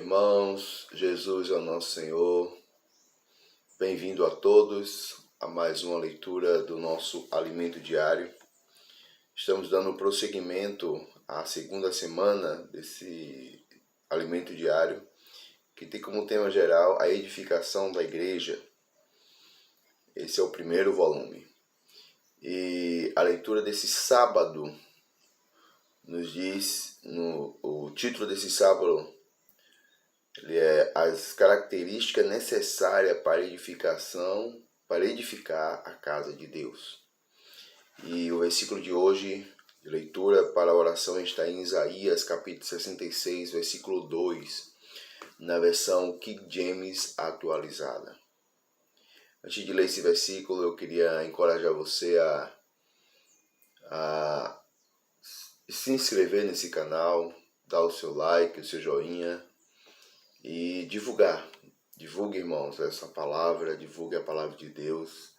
irmãos, Jesus é o nosso Senhor. Bem-vindo a todos a mais uma leitura do nosso alimento diário. Estamos dando prosseguimento à segunda semana desse alimento diário, que tem como tema geral a edificação da igreja. Esse é o primeiro volume. E a leitura desse sábado nos diz, o título desse sábado, ele é as características necessárias para edificar a casa de Deus. E o versículo de hoje, de leitura para a oração, está em Isaías capítulo 66, versículo 2, na versão King James atualizada. Antes de ler esse versículo, eu queria encorajar você a se inscrever nesse canal, dar o seu like, o seu joinha e divulgar. Divulgue, irmãos, essa palavra, divulgue a palavra de Deus,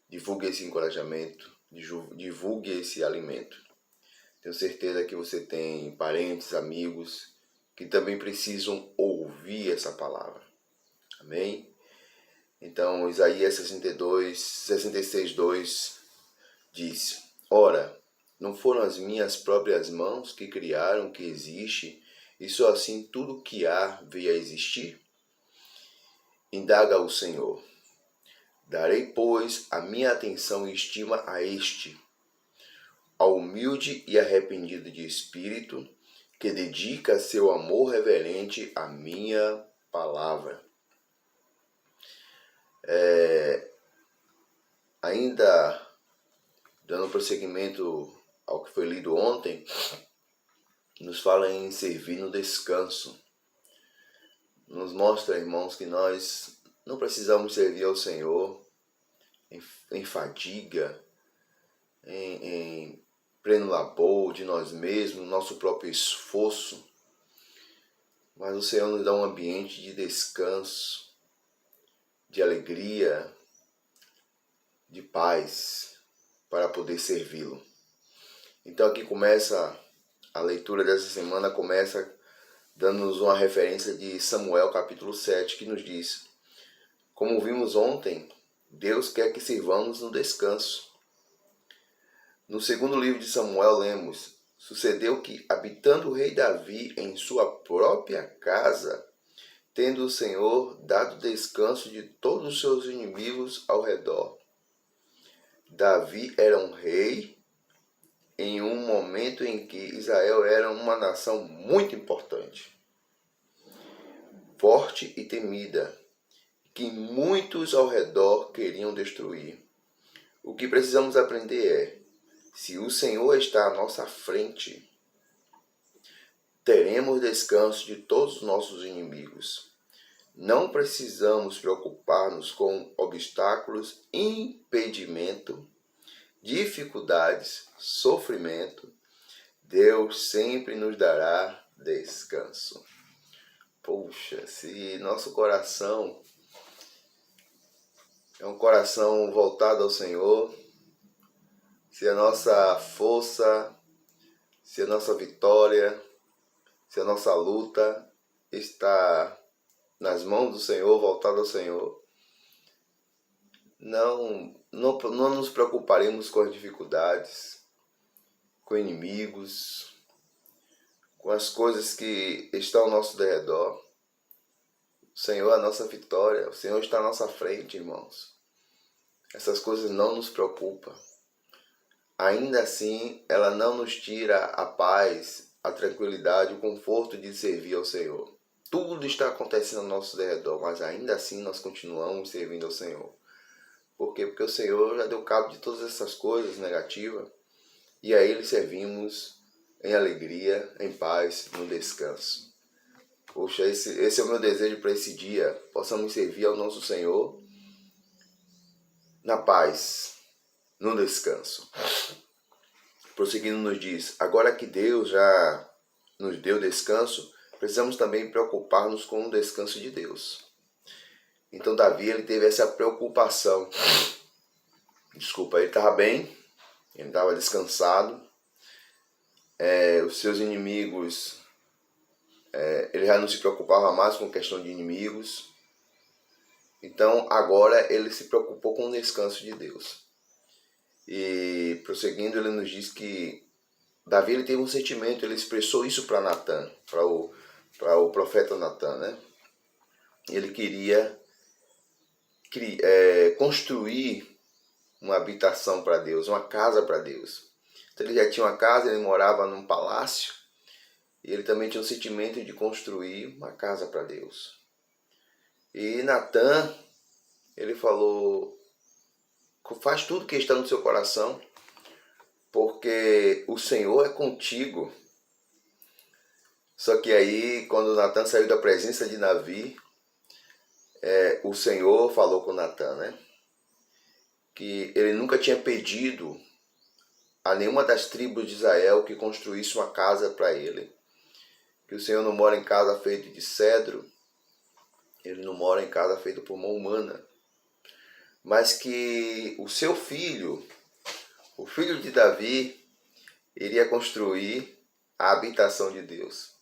divulgue esse encorajamento, divulgue esse alimento. Tenho certeza que você tem parentes, amigos que também precisam ouvir essa palavra. Amém? Então, Isaías 66:2 diz: Ora, não foram as minhas próprias mãos que criaram o que existe, e só assim tudo que há veio a existir? Indaga o Senhor. Darei, pois, a minha atenção e estima a este, ao humilde e arrependido de espírito, que dedica seu amor reverente à minha palavra. Ainda dando prosseguimento ao que foi lido ontem, nos fala em servir no descanso. Nos mostra, irmãos, que nós não precisamos servir ao Senhor em fadiga, em pleno labor de nós mesmos, nosso próprio esforço, mas o Senhor nos dá um ambiente de descanso, de alegria, de paz, para poder servi-lo. Então aqui começa a leitura dessa semana, começa dando-nos uma referência de Samuel capítulo 7, que nos diz: como vimos ontem, Deus quer que sirvamos no descanso. No segundo livro de Samuel lemos: sucedeu que, habitando o rei Davi em sua própria casa, tendo o Senhor dado descanso de todos os seus inimigos ao redor. Davi era um rei em um momento em que Israel era uma nação muito importante, forte e temida, que muitos ao redor queriam destruir. O que precisamos aprender é: se o Senhor está à nossa frente, teremos descanso de todos os nossos inimigos. Não precisamos preocupar-nos com obstáculos, impedimento, dificuldades, sofrimento. Deus sempre nos dará descanso. Poxa, se nosso coração é um coração voltado ao Senhor, se a nossa força, se a nossa vitória, se a nossa luta está nas mãos do Senhor, voltada ao Senhor, não nos preocuparemos com as dificuldades, com inimigos, com as coisas que estão ao nosso redor. O Senhor é a nossa vitória, o Senhor está à nossa frente, irmãos. Essas coisas não nos preocupam. Ainda assim, ela não nos tira a paz, a tranquilidade, o conforto de servir ao Senhor. Tudo está acontecendo ao nosso redor, mas ainda assim nós continuamos servindo ao Senhor. Por quê? Porque o Senhor já deu cabo de todas essas coisas negativas, e a Ele servimos em alegria, em paz, no descanso. Poxa, esse é o meu desejo para esse dia. Possamos servir ao nosso Senhor na paz, no descanso. Prosseguindo nos diz: agora que Deus já nos deu descanso, precisamos também preocupar-nos com o descanso de Deus. Então Davi, ele teve essa preocupação. Ele estava bem, ele estava descansado. Os seus inimigos Ele já não se preocupava mais com questão de inimigos. Então agora ele se preocupou com o descanso de Deus. E prosseguindo, ele nos diz que Davi ele teve um sentimento, ele expressou isso para Natan, para o profeta Natan, né? Ele queria construir uma habitação para Deus, uma casa para Deus. Então ele já tinha uma casa, ele morava num palácio, e ele também tinha um sentimento de construir uma casa para Deus. E Natan, ele falou, faz tudo que está no seu coração, porque o Senhor é contigo. Só que aí, quando Natan saiu da presença de Davi, o Senhor falou com Natan, né? Que ele nunca tinha pedido a nenhuma das tribos de Israel que construísse uma casa para ele. Que o Senhor não mora em casa feita de cedro, ele não mora em casa feita por mão humana. Mas que o seu filho, o filho de Davi, iria construir a habitação de Deus.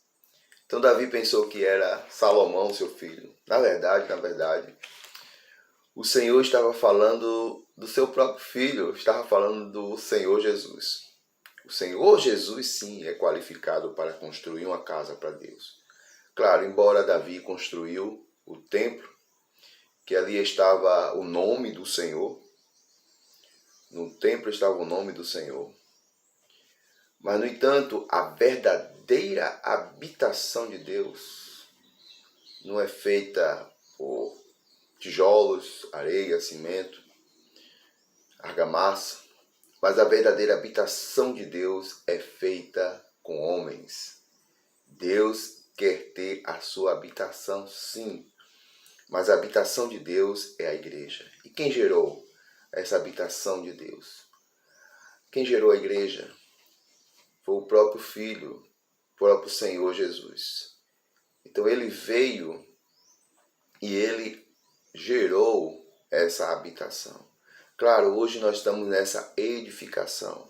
Então Davi pensou que era Salomão, seu filho. Na verdade, o Senhor estava falando do seu próprio filho, estava falando do Senhor Jesus. O Senhor Jesus, sim, é qualificado para construir uma casa para Deus. Claro, embora Davi construiu o templo, que ali estava o nome do Senhor, no templo estava o nome do Senhor. Mas, no entanto, a verdadeira habitação de Deus não é feita por tijolos, areia, cimento, argamassa, mas a verdadeira habitação de Deus é feita com homens. Deus quer ter a sua habitação, sim, mas a habitação de Deus é a igreja. E quem gerou essa habitação de Deus? Quem gerou a igreja? Foi o próprio Filho, o próprio Senhor Jesus. Então ele veio e ele gerou essa habitação. Claro, hoje nós estamos nessa edificação.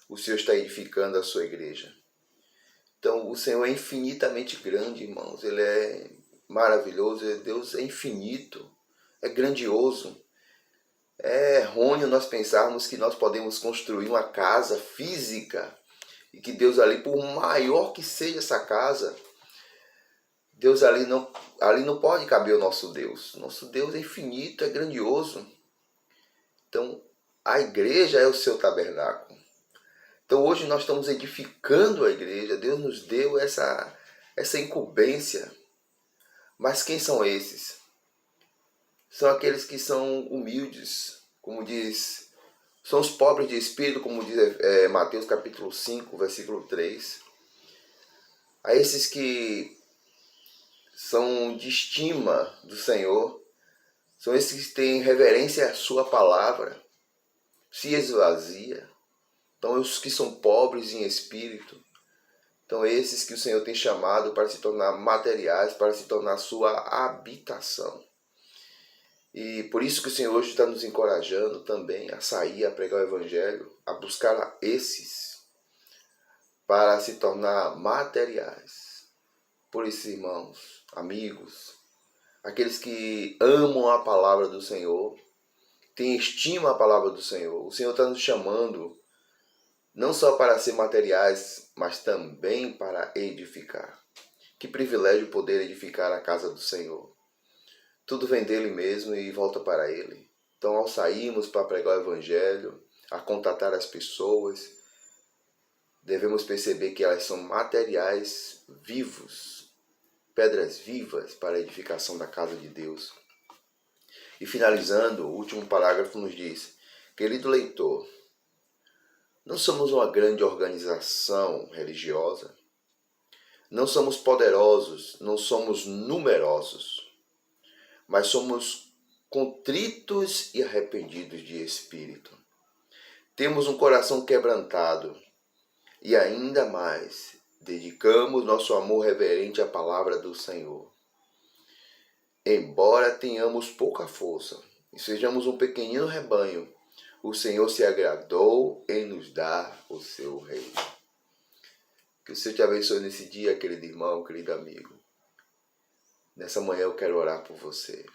O Senhor está edificando a sua igreja. Então o Senhor é infinitamente grande, irmãos. Ele é maravilhoso, Deus é infinito, é grandioso. É errôneo nós pensarmos que nós podemos construir uma casa física e que Deus ali, por maior que seja essa casa, Deus ali não pode caber o nosso Deus. Nosso Deus é infinito, é grandioso. Então, a igreja é o seu tabernáculo. Então, hoje nós estamos edificando a igreja. Deus nos deu essa incumbência. Mas quem são esses? São aqueles que são humildes, como diz, são os pobres de espírito, como diz Mateus capítulo 5, versículo 3. A esses que são de estima do Senhor, são esses que têm reverência à sua palavra, se esvazia. Então, os que são pobres em espírito, então esses que o Senhor tem chamado para se tornar materiais, para se tornar sua habitação. E por isso que o Senhor hoje está nos encorajando também a sair, a pregar o Evangelho, a buscar esses para se tornar materiais. Por isso, irmãos, amigos, aqueles que amam a palavra do Senhor, têm estima a palavra do Senhor, o Senhor está nos chamando não só para ser materiais, mas também para edificar. Que privilégio poder edificar a casa do Senhor. Tudo vem dele mesmo e volta para ele. Então, ao sairmos para pregar o Evangelho, a contatar as pessoas, devemos perceber que elas são materiais vivos, pedras vivas para a edificação da casa de Deus. E finalizando, o último parágrafo nos diz: querido leitor, não somos uma grande organização religiosa, não somos poderosos, não somos numerosos, mas somos contritos e arrependidos de espírito. Temos um coração quebrantado e ainda mais dedicamos nosso amor reverente à palavra do Senhor. Embora tenhamos pouca força e sejamos um pequenino rebanho, o Senhor se agradou em nos dar o seu reino. Que o Senhor te abençoe nesse dia, querido irmão, querido amigo. Nessa manhã eu quero orar por você.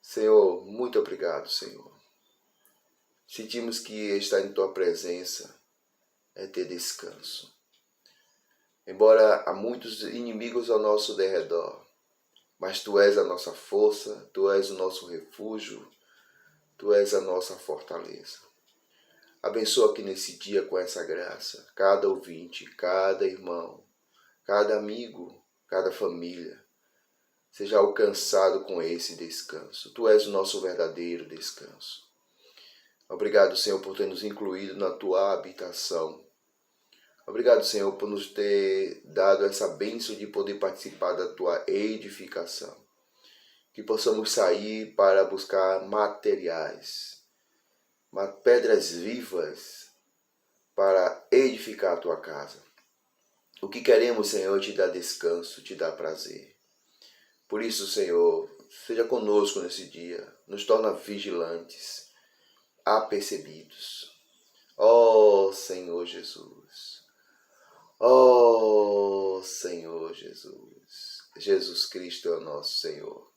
Senhor, muito obrigado, Senhor. Sentimos que estar em Tua presença é ter descanso. Embora há muitos inimigos ao nosso derredor, mas Tu és a nossa força, Tu és o nosso refúgio, Tu és a nossa fortaleza. Abençoa aqui nesse dia com essa graça, cada ouvinte, cada irmão, cada amigo, cada família, seja alcançado com esse descanso. Tu és o nosso verdadeiro descanso. Obrigado, Senhor, por ter nos incluído na Tua habitação. Obrigado, Senhor, por nos ter dado essa bênção de poder participar da Tua edificação. Que possamos sair para buscar materiais, pedras vivas para edificar a Tua casa. O que queremos, Senhor, é te dar descanso, te dar prazer. Por isso, Senhor, seja conosco nesse dia, nos torna vigilantes, apercebidos. Ó Senhor Jesus, ó Senhor Jesus, Jesus Cristo é o nosso Senhor.